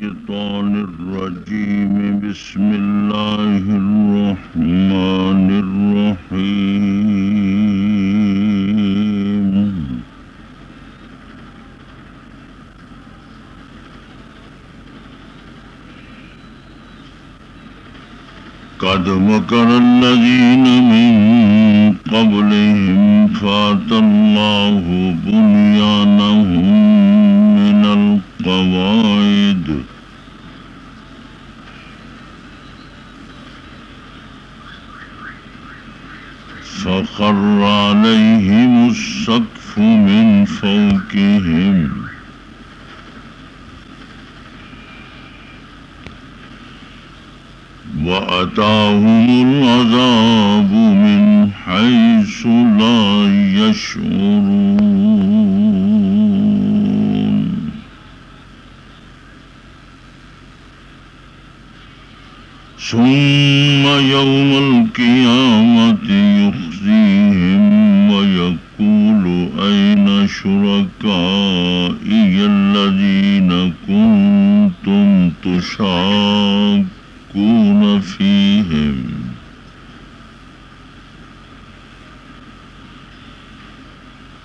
الشيطان الرجيم بسم الله الرحمن الرحيم قد مكر الذين من قبلهم فأتى الله بنيانهم من القواعد فخر عليهم السقف من فوقهم وأتاهم العذاب من حيث لا يشعرون ثم يوم القيامة يخزيهم ويقول أين شركائي الذين كنتم تشاقون فيهم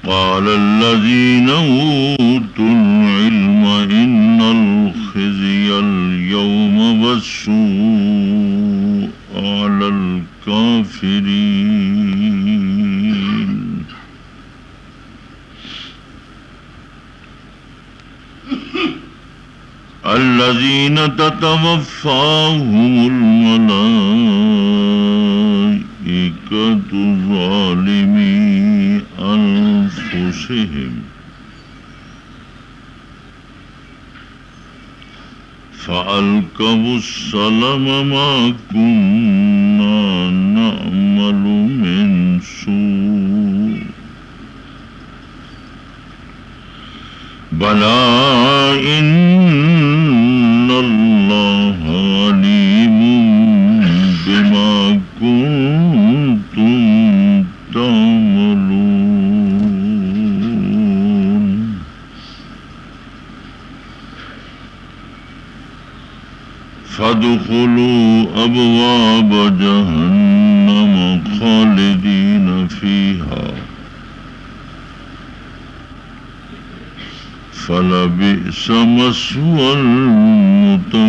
قال الذين أوتوا العلم إن الخزي اليوم والسوء على الكافرين الذين تتوفاهم الملائكة ظالمي أنفسهم فألقوا السلم ما كنا نعمل من سوء بلى إن الله عليم بما كنتم تعملون فادخلوا أبواب جهنم خالدين فيها فلبئس مثوى المتكبرين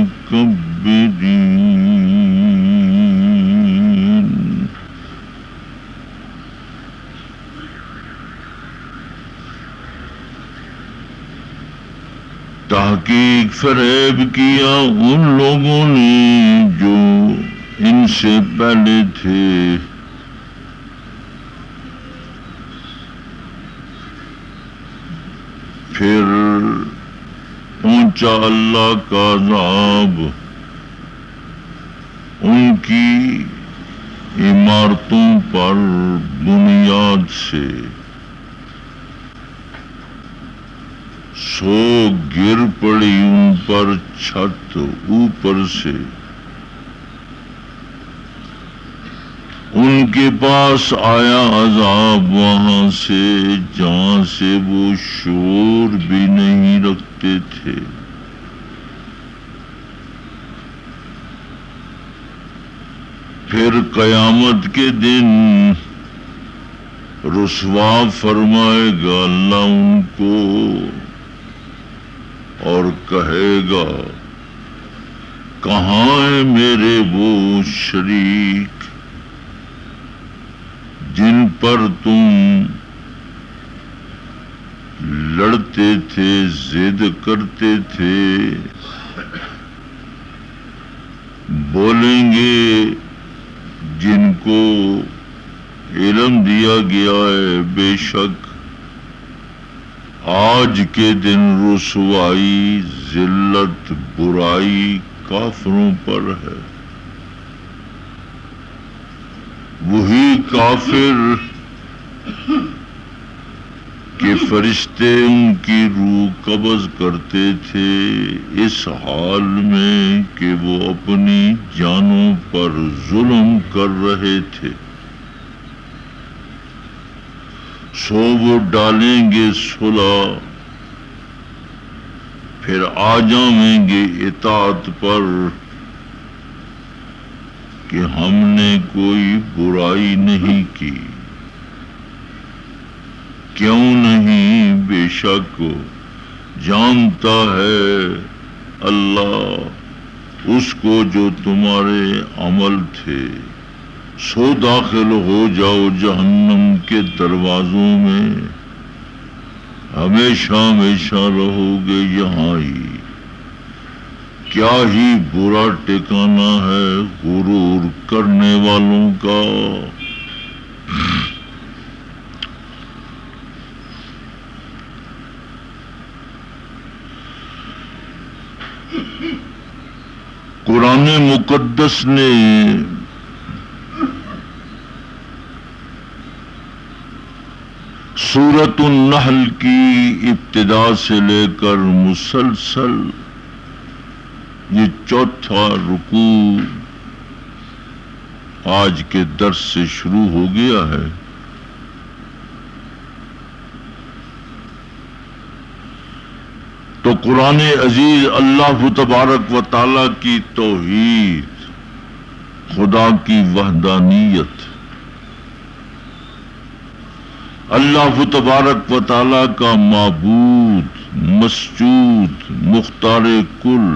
تحقیق فریب کیا ان لوگوں نے جو ان سے پہلے تھے پھر پہنچا اللہ کا عذاب ان کی عمارتوں پر بنیاد سے سو گر پڑی ان پر چھت اوپر سے ان کے پاس آیا عذاب وہاں سے جہاں سے وہ شعور بھی نہیں رکھتے تھے پھر قیامت کے دن رسوا فرمائے گا اللہ ان کو اور کہے گا کہاں ہیں میرے وہ شریک جن پر تم لڑتے تھے ضد کرتے تھے بولیں گے جن کو علم دیا گیا ہے بے شک آج کے دن رسوائی ذلت برائی کافروں پر ہے وہی کافر کہ فرشتے ان کی روح قبض کرتے تھے اس حال میں کہ وہ اپنی جانوں پر ظلم کر رہے تھے سو وہ ڈالیں گے صلح پھر آ جائیں گے اطاعت پر کہ ہم نے کوئی برائی نہیں کی. کیوں نہیں؟ بے شک جانتا ہے اللہ اس کو جو تمہارے عمل تھے. سو داخل ہو جاؤ جہنم کے دروازوں میں، ہمیشہ ہمیشہ رہو گے یہاں ہی. کیا ہی برا ٹھکانہ ہے غرور کرنے والوں کا. قرآن مقدس نے سورۃ النحل کی ابتدا سے لے کر مسلسل یہ چوتھا رکوع آج کے درس سے شروع ہو گیا ہے. تو قرآن عزیز اللہ تبارک و تعالی کی توحید، خدا کی وحدانیت، اللہ تبارک و تعالی کا معبود، مسجود، مختار کل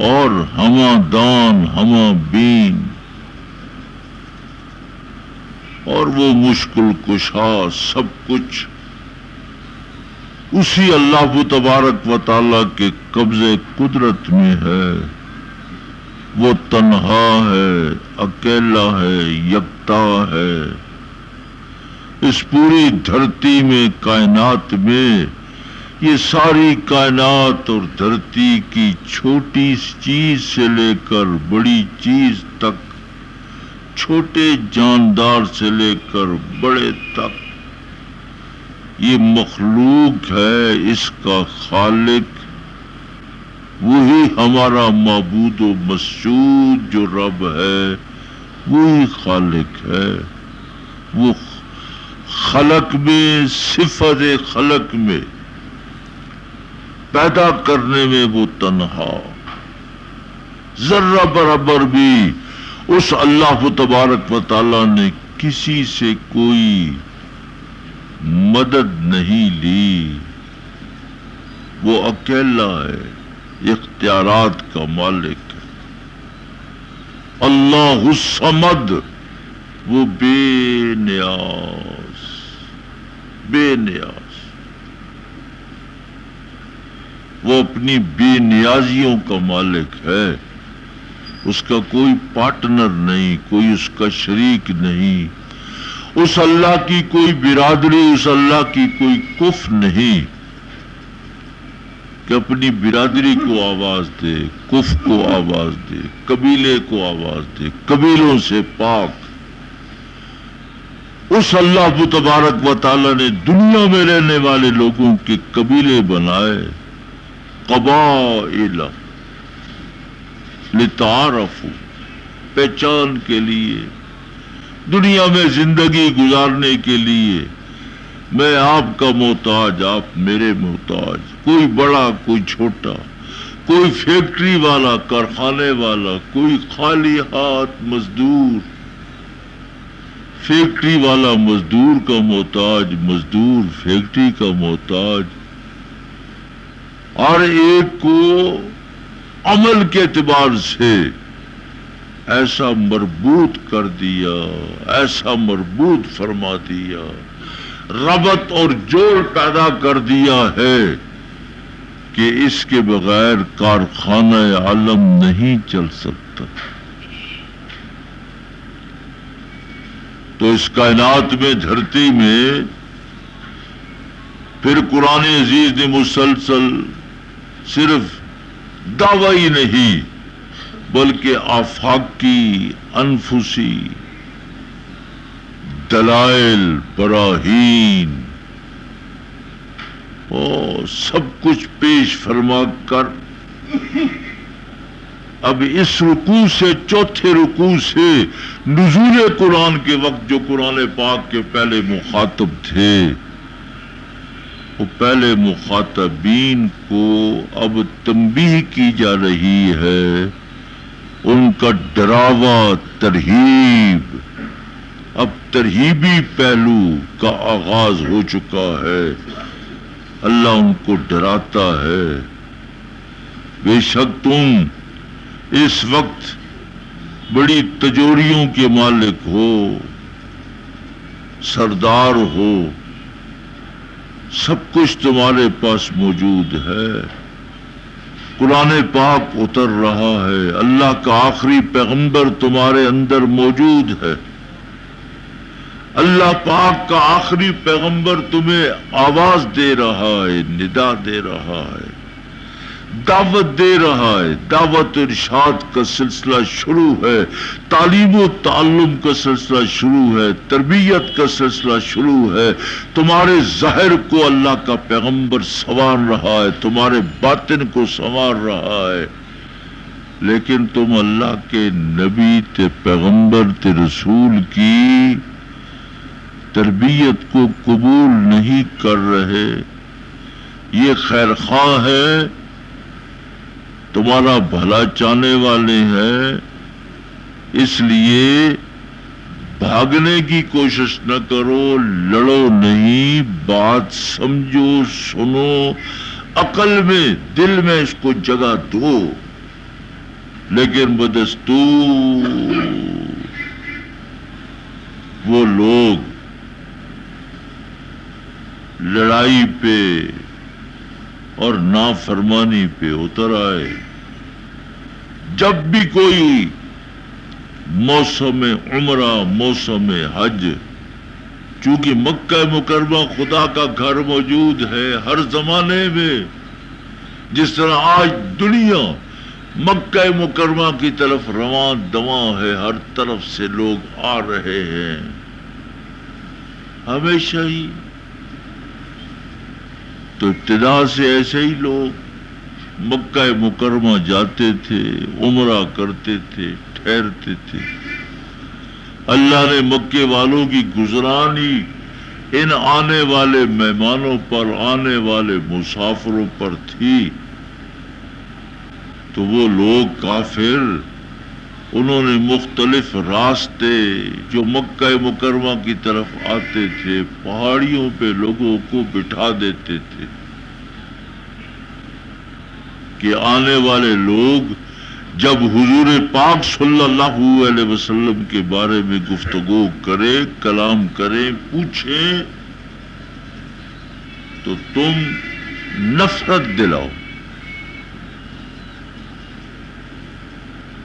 اور ہمہ دان ہمہ بین اور وہ مشکل کشا، سب کچھ اسی اللہ تبارک و تعالی کے قبضے قدرت میں ہے. وہ تنہا ہے، اکیلا ہے، یکتا ہے. اس پوری دھرتی میں، کائنات میں، یہ ساری کائنات اور دھرتی کی چھوٹی چیز سے لے کر بڑی چیز تک، چھوٹے جاندار سے لے کر بڑے تک، یہ مخلوق ہے. اس کا خالق وہی ہمارا معبود و مسجود جو رب ہے، وہی خالق ہے. وہ خلق میں، صفت خلق میں، پیدا کرنے میں وہ تنہا. ذرہ برابر بھی اس اللہ تبارک و تعالی نے کسی سے کوئی مدد نہیں لی. وہ اکیلا ہے، اختیارات کا مالک ہے. اللہ الصمد، وہ بے نیاز، بے نیاز. وہ اپنی بے نیازیوں کا مالک ہے. اس کا کوئی پارٹنر نہیں، کوئی اس کا شریک نہیں. اس اللہ کی کوئی برادری، اس اللہ کی کوئی کف نہیں کہ اپنی برادری کو آواز دے، کف کو آواز دے، قبیلے کو آواز دے. قبیلوں سے پاک اس اللہ تبارک و تعالی نے دنیا میں رہنے والے لوگوں کے قبیلے بنائے. قبائل لتعارفوا، پہچان کے لیے، دنیا میں زندگی گزارنے کے لیے. میں آپ کا محتاج، آپ میرے محتاج. کوئی بڑا، کوئی چھوٹا، کوئی فیکٹری والا، کارخانے والا، کوئی خالی ہاتھ مزدور. فیکٹری والا مزدور کا محتاج، مزدور فیکٹری کا محتاج. اور ایک کو عمل کے اعتبار سے ایسا مربوط کر دیا، ایسا مربوط فرما دیا، ربط اور جوڑ پیدا کر دیا ہے کہ اس کے بغیر کارخانہ عالم نہیں چل سکتا. تو اس کائنات میں، دھرتی میں، پھر قرآن عزیز نے مسلسل صرف دعوی ہی نہیں بلکہ آفاقی، انفسی دلائل، براہین اور سب کچھ پیش فرما کر اب اس رکوع سے، چوتھے رکوع سے، نزول قرآن کے وقت جو قرآن پاک کے پہلے مخاطب تھے وہ پہلے مخاطبین کو اب تنبیہ کی جا رہی ہے، ان کا ڈراوا ترہیب، اب ترہیبی پہلو کا آغاز ہو چکا ہے۔ اللہ ان کو ڈراتا ہے، بے شک تم اس وقت بڑی تجوریوں کے مالک ہو، سردار ہو، سب کچھ تمہارے پاس موجود ہے، قرآن پاک اتر رہا ہے، اللہ کا آخری پیغمبر تمہارے اندر موجود ہے، اللہ پاک کا آخری پیغمبر تمہیں آواز دے رہا ہے، ندا دے رہا ہے، دعوت دے رہا ہے، دعوت و ارشاد کا سلسلہ شروع ہے، تعلیم و تعلم کا سلسلہ شروع ہے، تربیت کا سلسلہ شروع ہے، تمہارے ظاہر کو اللہ کا پیغمبر سنوار رہا ہے، تمہارے باطن کو سنوار رہا ہے، لیکن تم اللہ کے نبی تے پیغمبر تے رسول کی تربیت کو قبول نہیں کر رہے۔ یہ خیر خواہ ہے، تمہارا بھلا چاہنے والے ہیں، اس لیے بھاگنے کی کوشش نہ کرو، لڑو نہیں، بات سمجھو، سنو، عقل میں دل میں اس کو جگہ دو، لیکن بدستور وہ لوگ لڑائی پہ اور نافرمانی پہ اتر آئے۔ جب بھی کوئی موسم عمرہ، موسم حج، چونکہ مکہ مکرمہ خدا کا گھر موجود ہے ہر زمانے میں، جس طرح آج دنیا مکہ مکرمہ کی طرف رواں دواں ہے، ہر طرف سے لوگ آ رہے ہیں، ہمیشہ ہی تو ابتدا سے ایسے ہی لوگ مکہ مکرمہ جاتے تھے، عمرہ کرتے تھے، ٹھہرتے تھے۔ اللہ نے مکے والوں کی گزرانی ان آنے والے مہمانوں پر، آنے والے مسافروں پر تھی، تو وہ لوگ کافر، انہوں نے مختلف راستے جو مکہ مکرمہ کی طرف آتے تھے، پہاڑیوں پہ لوگوں کو بٹھا دیتے تھے کہ آنے والے لوگ جب حضور پاک صلی اللہ علیہ وسلم کے بارے میں گفتگو کرے، کلام کریں، پوچھیں تو تم نفرت دلاؤ۔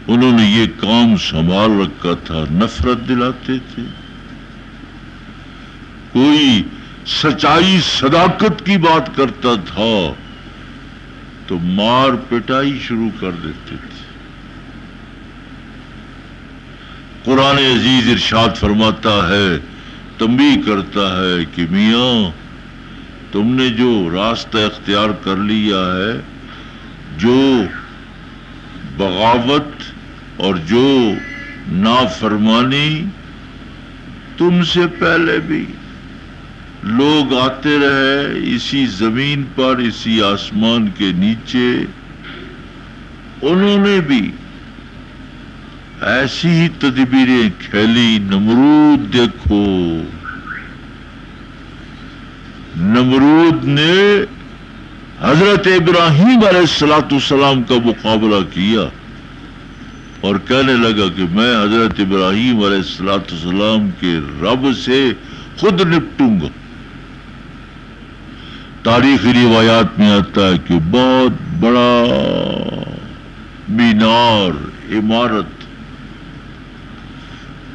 انہوں نے یہ کام سنبھال رکھا تھا، نفرت دلاتے تھے۔ کوئی سچائی صداقت کی بات کرتا تھا تو مار پٹائی شروع کر دیتے تھے۔ قرآن عزیز ارشاد فرماتا ہے، تنبیہ کرتا ہے کہ میاں تم نے جو راستہ اختیار کر لیا ہے، جو بغاوت اور جو نافرمانی، تم سے پہلے بھی لوگ آتے رہے اسی زمین پر، اسی آسمان کے نیچے، انہوں نے بھی ایسی ہی تدبیریں کھیلی۔ نمرود دیکھو، نمرود نے حضرت ابراہیم علیہ السلام کا مقابلہ کیا اور کہنے لگا کہ میں حضرت ابراہیم علیہ السلام کے رب سے خود نپٹوں گا۔ تاریخی روایات میں آتا ہے کہ بہت بڑا مینار، عمارت،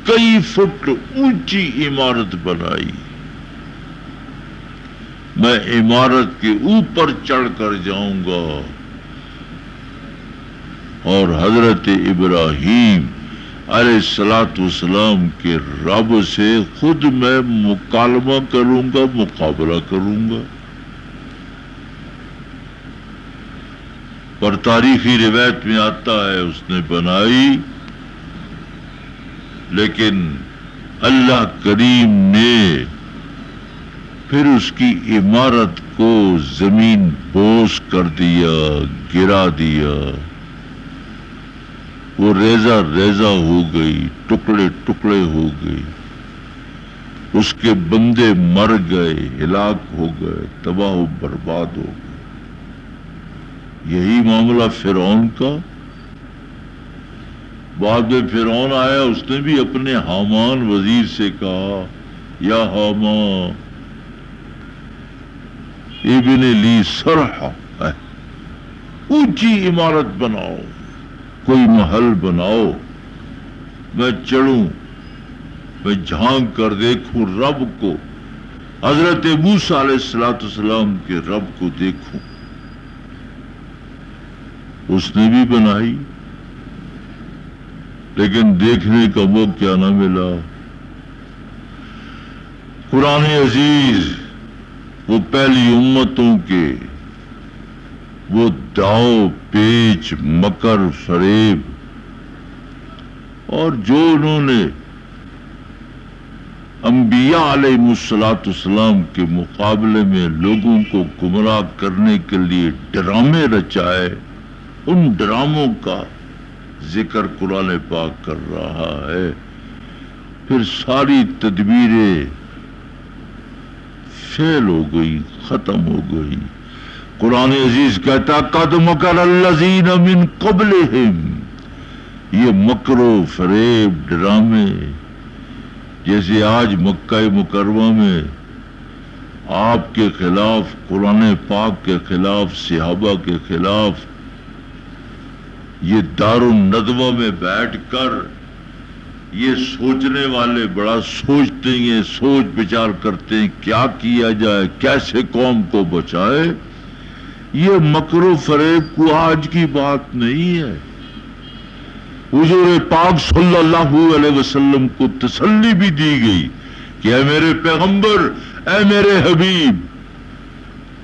کئی فٹ اونچی عمارت بنائی، میں عمارت کے اوپر چڑھ کر جاؤں گا اور حضرت ابراہیم علیہ السلام کے رب سے خود میں مکالمہ کروں گا، مقابلہ کروں گا۔ پر تاریخی روایت میں آتا ہے اس نے بنائی، لیکن اللہ کریم نے پھر اس کی عمارت کو زمین بوس کر دیا، گرا دیا، وہ ریزہ ریزہ ہو گئی، ٹکڑے ٹکڑے ہو گئی، اس کے بندے مر گئے، ہلاک ہو گئے، تباہ و برباد ہو گئے۔ یہی معاملہ فرعون کا۔ بعد میں فرعون آیا، اس نے بھی اپنے حامان وزیر سے کہا، یا حامان ابن لی صرح، اونچی عمارت بناؤ، کوئی محل بناؤ، میں چڑھوں، میں جھانک کر دیکھوں رب کو، حضرت موسیٰ علیہ السلام کے رب کو دیکھوں۔ اس نے بھی بنائی، لیکن دیکھنے کا موقع نہ ملا۔ قرآن عزیز وہ پہلی امتوں کے وہ داؤ پیچ مکر فریب، اور جو انہوں نے انبیاء علیہ السلام کے مقابلے میں لوگوں کو گمراہ کرنے کے لیے ڈرامے رچائے، ان ڈراموں کا ذکر قرآن پاک کر رہا ہے۔ پھر ساری تدبیریں فیل ہو گئی، ختم ہو گئی۔ قرآن عزیز کہتا قد مکر الذین من قبلہم، یہ مکر و فریب ڈرامے، جیسے آج مکہ مکرمہ میں آپ کے خلاف، قرآن پاک کے خلاف، صحابہ کے خلاف یہ دار الندوہ میں بیٹھ کر یہ سوچنے والے بڑا سوچتے ہیں، سوچ بچار کرتے ہیں کیا کیا جائے، کیسے قوم کو بچائے۔ یہ مکر و فریب کو آج کی بات نہیں ہے۔ حضور پاک صلی اللہ علیہ وسلم کو تسلی بھی دی گئی کہ اے میرے پیغمبر، اے میرے حبیب،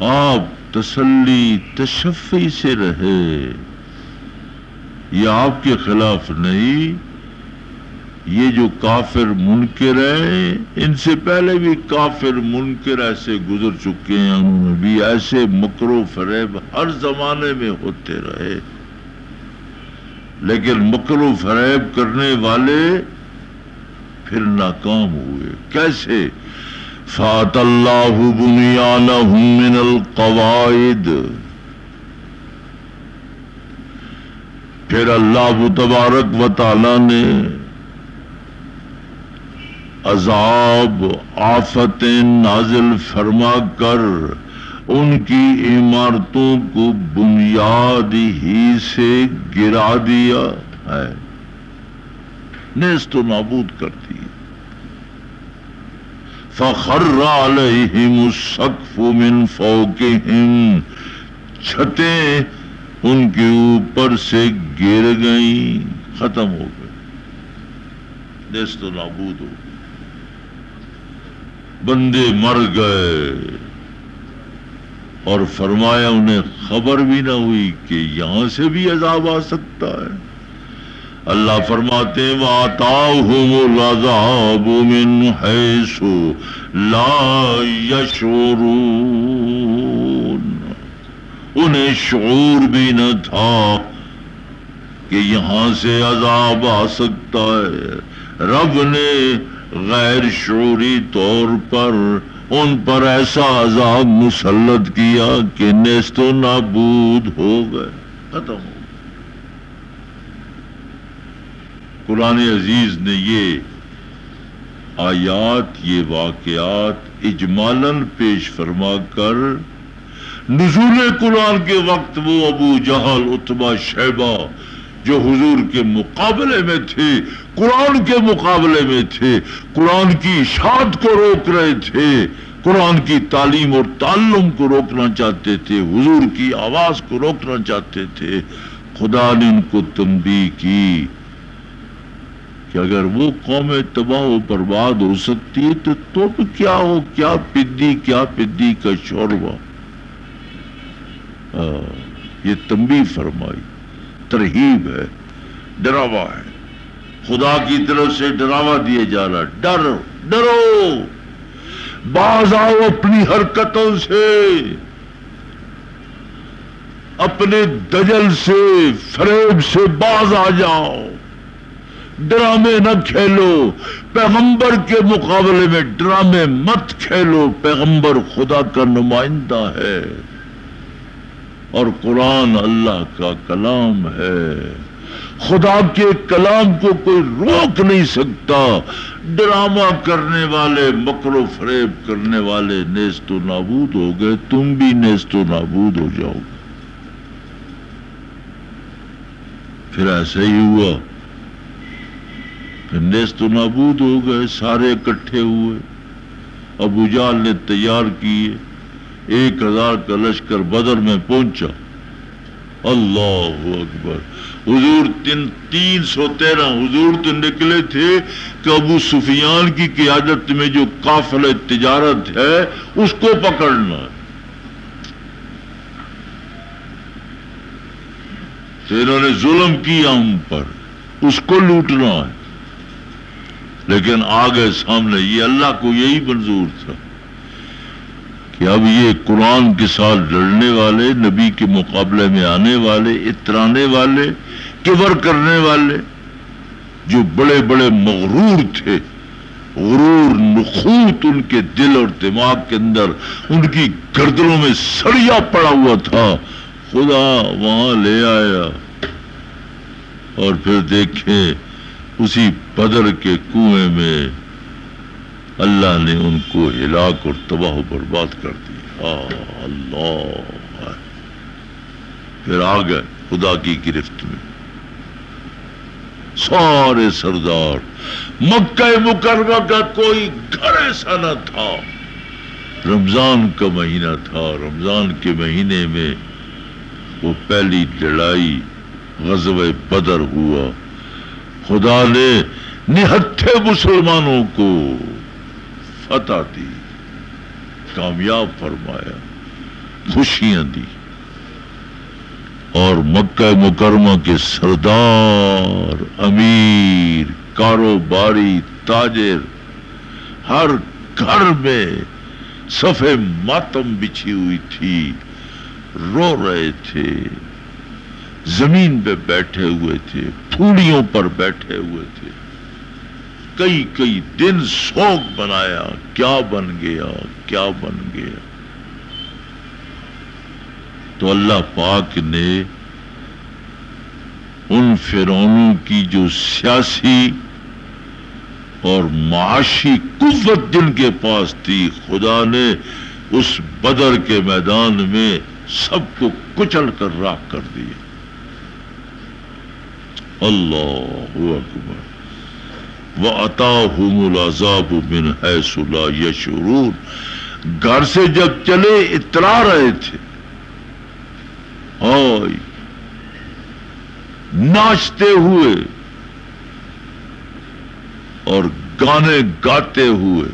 آپ تسلی تشفی سے رہے، یہ آپ کے خلاف نہیں۔ یہ جو کافر منکر ہیں، ان سے پہلے بھی کافر منکر ایسے گزر چکے ہیں، انہوں نے بھی ایسے مکر و فریب ہر زمانے میں ہوتے رہے، لیکن مکر و فریب کرنے والے پھر ناکام ہوئے۔ کیسے؟ فَأَتَى اللَّهُ بُنْيَانَهُم مِّنَ الْقَوَاعِدِ، پھر اللہ تبارک و تعالی نے عذاب آفتیں نازل فرما کر ان کی عمارتوں کو بنیاد ہی سے گرا دیا ہے، نیست و نابود کر دی۔ فَخَرَّ عَلَيْهِمُ السَّقْفُ مِنْ فَوْقِهِمْ، چھتیں ان کے اوپر سے گر گئیں، ختم ہو گئے، نیست و نابود ہو گئے، بندے مر گئے، اور فرمایا انہیں خبر بھی نہ ہوئی کہ یہاں سے بھی عذاب آ سکتا ہے۔ اللہ فرماتے ہیں وَآتَاهُمُ الْعَذَابُ مِنْ حَيْثُ لَا يَشْعُرُونَ، انہیں شعور بھی نہ تھا کہ یہاں سے عذاب آ سکتا ہے۔ رب نے غیر شعوری طور پر ان پر ایسا عذاب مسلط کیا کہ نیست و نابود ہو گئے، ختم ہو گئے۔ قرآن عزیز نے یہ آیات، یہ واقعات اجمالاً پیش فرما کر نزول قرآن کے وقت وہ ابو جہل، عتبہ، شیبہ جو حضور کے مقابلے میں تھے، قرآن کے مقابلے میں تھے، قرآن کی اشاعت کو روک رہے تھے، قرآن کی تعلیم اور تعلم کو روکنا چاہتے تھے، حضور کی آواز کو روکنا چاہتے تھے، خدا نے ان کو تنبیہ کی کہ اگر وہ قومیں تباہ و برباد ہو سکتی ہے تو کیا ہو، کیا پدی کا شوربہ۔ یہ تنبیہ فرمائی، ترہیب ہے، ڈراوا ہے، خدا کی طرف سے ڈراوا دیا جا رہا، ڈرو، باز آؤ اپنی حرکتوں سے، اپنے دجل سے فریب سے باز آ جاؤ، ڈرامے نہ کھیلو، پیغمبر کے مقابلے میں ڈرامے مت کھیلو، پیغمبر خدا کا نمائندہ ہے اور قرآن اللہ کا کلام ہے، خدا کے کلام کو کوئی روک نہیں سکتا۔ ڈرامہ کرنے والے، مکر و فریب کرنے والے نیست و نابود ہو گئے، تم بھی نیست و نابود ہو جاؤ گے۔ پھر ایسا ہی ہوا، پھر نیست و نابود ہو گئے، سارے اکٹھے ہوئے، ابو جہل نے تیار کیے، 1000 کا لشکر بدر میں پہنچا۔ اللہ اکبر، حضور 313 حضور تو نکلے تھے کہ ابو سفیان کی قیادت میں جو قافلہ تجارت ہے اس کو پکڑنا ہے، تو انہوں نے ظلم کیا ہم پر، اس کو لوٹنا ہے، لیکن آگے سامنے یہ اللہ کو یہی منظور تھا کہ اب یہ قرآن کے ساتھ لڑنے والے، نبی کے مقابلے میں آنے والے، اترانے والے، کبر کرنے والے، جو بڑے بڑے مغرور تھے، غرور نخوت ان کے دل اور دماغ کے اندر، ان کی گردنوں میں سڑیا پڑا ہوا تھا، خدا وہاں لے آیا اور پھر دیکھیں اسی بدر کے کنویں میں اللہ نے ان کو ہلاک اور تباہ و برباد کر دیا۔ اللہ، پھر آ گئے خدا کی گرفت میں سارے سردار۔ مکہ مکرمہ کا کوئی گھر ایسا نہ تھا، رمضان کا مہینہ تھا، رمضان کے مہینے میں وہ پہلی لڑائی غزوہ بدر ہوا، خدا نے نہتھے مسلمانوں کو فتح دی، کامیاب فرمایا، خوشیاں دی، اور مکہ مکرمہ کے سردار، امیر، کاروباری، تاجر، ہر گھر میں صفے ماتم بچھی ہوئی تھی، رو رہے تھے، زمین پہ بیٹھے ہوئے تھے، پھوڑیوں پر بیٹھے ہوئے تھے، کئی دن سوگ بنایا، کیا بن گیا، کیا بن گیا۔ تو اللہ پاک نے ان فرعونوں کی جو سیاسی اور معاشی قوت جن کے پاس تھی، خدا نے اس بدر کے میدان میں سب کو کچل کر راکھ کر دیا۔ اللہ اکبر، وَأَتَاهُمُ الْعَذَابُ مِنْ حَيْثُ لَا يَشْعُرُونَ، گھر سے جب چلے اترا رہے تھے، ہائے ناچتے ہوئے اور گانے گاتے ہوئے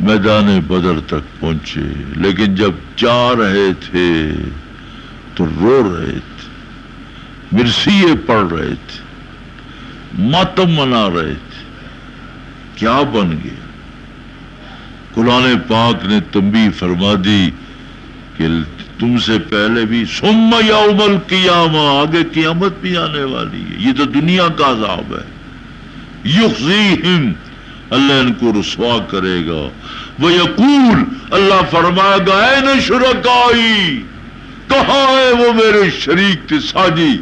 میدان بدر تک پہنچے، لیکن جب جا رہے تھے تو رو رہے تھے، مرثیے پڑھ رہے تھے، ماتم منا رہے تھے۔ کیا بن گیا؟ قرآن پاک نے تنبیہ فرما دی کہ تم سے پہلے بھی ثم یوم القیامہ، آگے قیامت بھی آنے والی ہے، یہ تو دنیا کا عذاب ہے۔ یخزیہم، اللہ ان کو رسوا کرے گا، ویقول، اللہ فرمائے گا این شرکائی، کہاں ہے وہ میرے شریک تھے ساجی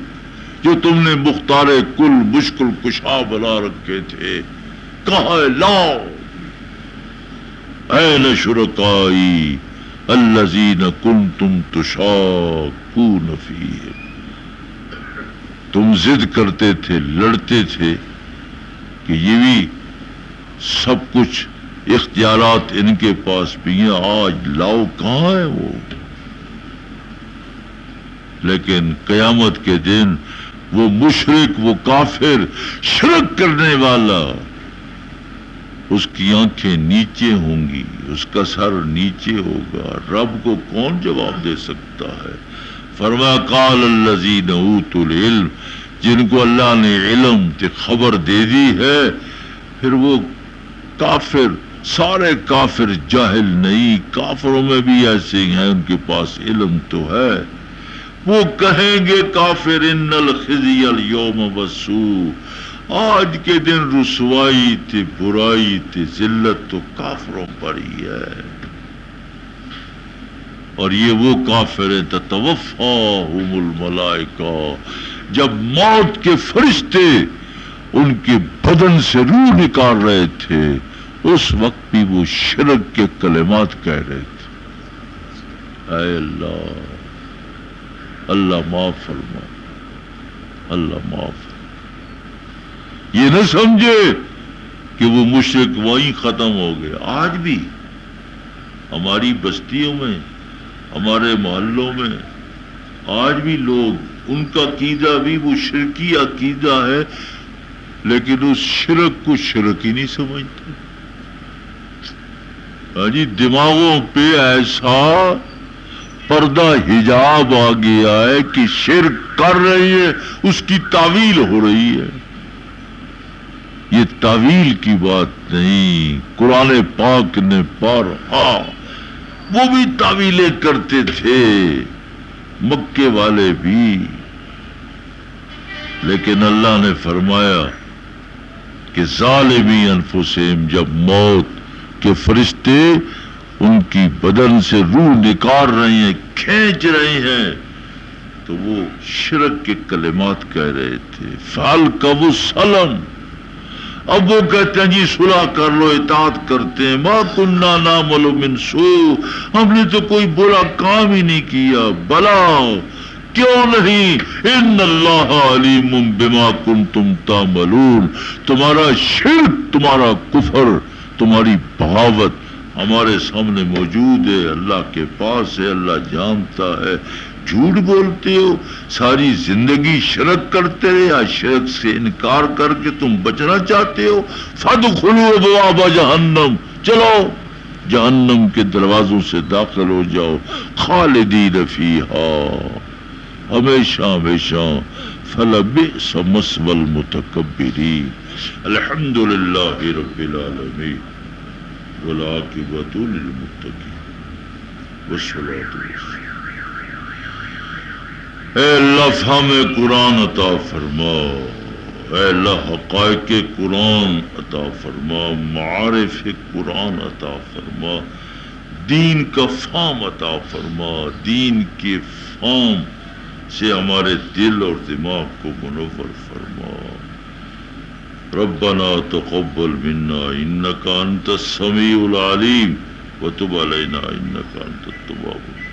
جو تم نے مختار کل مشکل کشا بنا رکھے تھے، کہاں ہے؟ لاؤ، این شرکائی الذین کنتم تشاقون فیہم، تم ضد کرتے تھے، لڑتے تھے کہ یہ بھی سب کچھ اختیارات ان کے پاس بھی ہیں، آج لاؤ، کہاں ہے وہ؟ لیکن قیامت کے دن وہ مشرک، وہ کافر، شرک کرنے والا، اس کی آنکھیں نیچے ہوں گی، اس کا سر نیچے ہوگا، رب کو کون جواب دے سکتا ہے؟ فرمایا قال الذین اوتوا العلم، جن کو اللہ نے علم کی خبر دے دی ہے، پھر وہ کافر، سارے کافر جاہل نہیں، کافروں میں بھی ایسے ہیں، ان کے پاس علم تو ہے، وہ کہیں گے کافر ان الخزي اليوم والسوء، آج کے دن رسوائی تھی، برائی تھی، ذلت تو کافروں پر ہی ہے۔ اور یہ وہ کافر ہیں تتوفاہم الملائکہ، جب موت کے فرشتے ان کے بدن سے روح نکال رہے تھے اس وقت بھی وہ شرک کے کلمات کہہ رہے تھے۔ اے اللہ، اللہ معاف فرما، اللہ معاف فرما۔ یہ نہ سمجھے کہ وہ مشرک وہیں ختم ہو گئے، آج بھی ہماری بستیوں میں، ہمارے محلوں میں آج بھی لوگ، ان کا عقیدہ بھی وہ شرکی عقیدہ ہے، لیکن اس شرک کو شرک ہی نہیں سمجھتے۔ جی دماغوں پہ ایسا پردہ حجاب آ گیا ہے کہ شرک کر رہی ہے، اس کی تعویل ہو رہی ہے۔ یہ تعویل کی بات نہیں، قرآن پاک نے بارہا وہ بھی تعویلیں کرتے تھے، مکے والے بھی، لیکن اللہ نے فرمایا کہ ظالمی انفسہم، جب موت کے فرشتے ان کی بدن سے روح نکال رہے ہیں، کھینچ رہے ہیں، تو وہ شرک کے کلمات کہہ رہے تھے۔ فَأَلْقَوُا السَّلَمَ، اب وہ کہتے ہیں جی صلح کر لو، اطاعت کرتے ہیں۔ مَا كُنَّا نَعْمَلُ مِنْ سُوءٍ، ہم نے تو کوئی برا کام ہی نہیں کیا۔ بلا، کیوں نہیں؟ ان اللہ علیم بما کنتم تعملون، تمہارا شرک، تمہارا کفر، تمہاری بغاوت ہمارے سامنے موجود ہے، اللہ کے پاس ہے، اللہ جانتا ہے۔ جھوٹ بولتے ہو، ساری زندگی شرک کرتے رہے، یا شرک سے انکار کر کے تم بچنا چاہتے ہو؟ فادخلوا ابواب جہنم، چلو جہنم کے دروازوں سے داخل ہو جاؤ، خالدین فیہا، ہمیشہ ہمیشہ، فلبئس مثوى المتکبرین۔ الحمدللہ رب العالمین، والعاقبۃ للمتقین، والصلاۃ والسلام۔ اے اللہ فہم قرآن عطا فرما، اے اللہ حقائق قرآن عطا فرما، معارف قرآن عطا فرما، دین کا فہم عطا فرما، دین کے فہم سے ہمارے دل اور دماغ کو منور فرما۔ ربنا تقبل منا انك انت السميع العليم وتب علينا انك انت التواب الرحيم۔